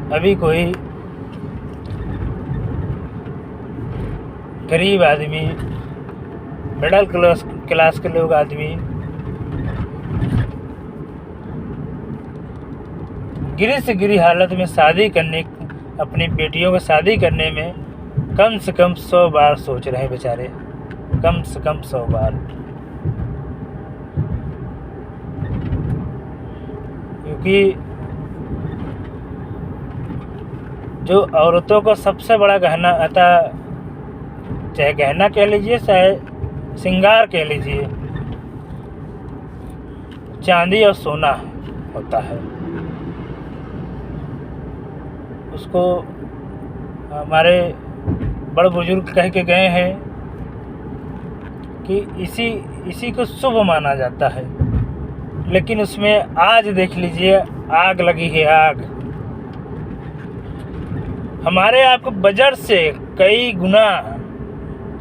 अभी कोई गरीब आदमी, मिडिल क्लास के लोग आदमी गिरी से गिरी हालत में अपनी बेटियों को शादी करने में कम से कम 100 बार सोच रहे हैं बेचारे, कम से कम 100 बार। क्योंकि जो औरतों को सबसे बड़ा गहना आता, चाहे गहना कह लीजिए चाहे श्रृंगार कह लीजिए, चांदी और सोना होता है। उसको हमारे बड़े बुजुर्ग कह के गए हैं कि इसी को शुभ माना जाता है। लेकिन उसमें आज देख लीजिए आग लगी है, आग हमारे आपको बजट से कई गुना,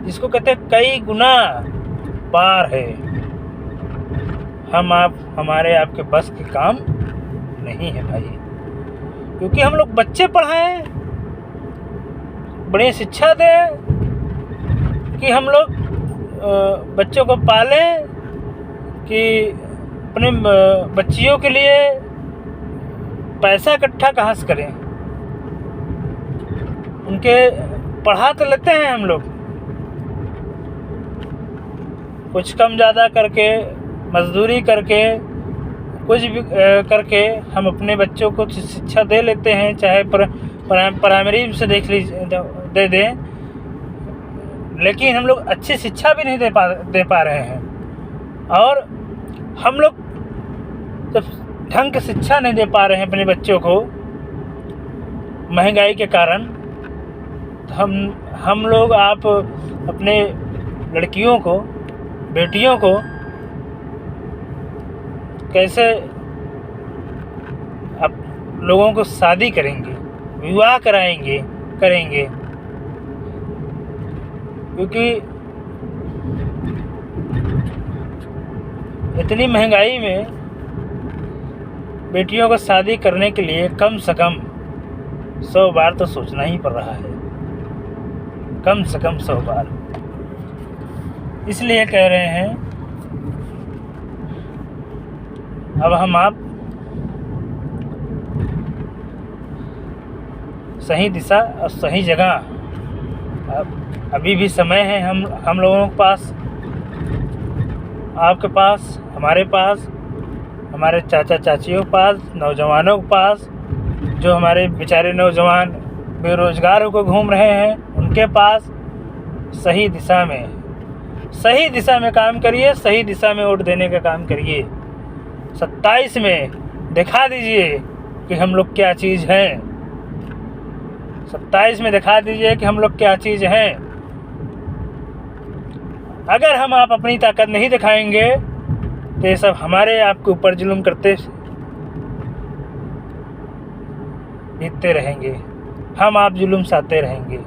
जिसको कहते हैं कई गुना पार है। हमारे आपके बस के काम नहीं है भाई। क्योंकि हम लोग बच्चे पढ़ाएं, बड़ी शिक्षा दें, कि हम लोग बच्चों को पालें, कि अपने बच्चियों के लिए पैसा इकट्ठा कहाँ से करें। उनके पढ़ा तो लेते हैं हम लोग, कुछ कम ज़्यादा करके, मजदूरी करके, कुछ भी करके हम अपने बच्चों को शिक्षा दे लेते हैं। चाहे प्राइमरी से देख लीजिए दे दें, लेकिन हम लोग अच्छी शिक्षा भी नहीं दे पा रहे हैं। और हम लोग जब ढंग की शिक्षा नहीं दे पा रहे हैं अपने बच्चों को महंगाई के कारण, तो हम लोग आप अपने लड़कियों को, बेटियों को कैसे आप लोगों को शादी करेंगे, विवाह करेंगे। क्योंकि इतनी महंगाई में बेटियों को शादी करने के लिए कम से कम 100 बार तो सोचना ही पड़ रहा है, कम से कम 100 बार। इसलिए कह रहे हैं अब आप सही दिशा और सही जगह, अभी भी समय है हम लोगों के पास, आपके पास, हमारे पास, हमारे चाचा चाचियों के पास, नौजवानों के पास, जो हमारे बेचारे नौजवान बेरोजगार होकर घूम रहे हैं, उनके पास सही दिशा में काम करिए, सही दिशा में वोट देने का काम करिए। 27 में दिखा दीजिए कि हम लोग क्या चीज़ हैं। 27 में दिखा दीजिए कि हम लोग क्या चीज़ हैं। अगर आप अपनी ताकत नहीं दिखाएंगे तो ये सब हमारे आपके ऊपर जुल्म करते बीतते रहेंगे, आप जुल्म सहते रहेंगे।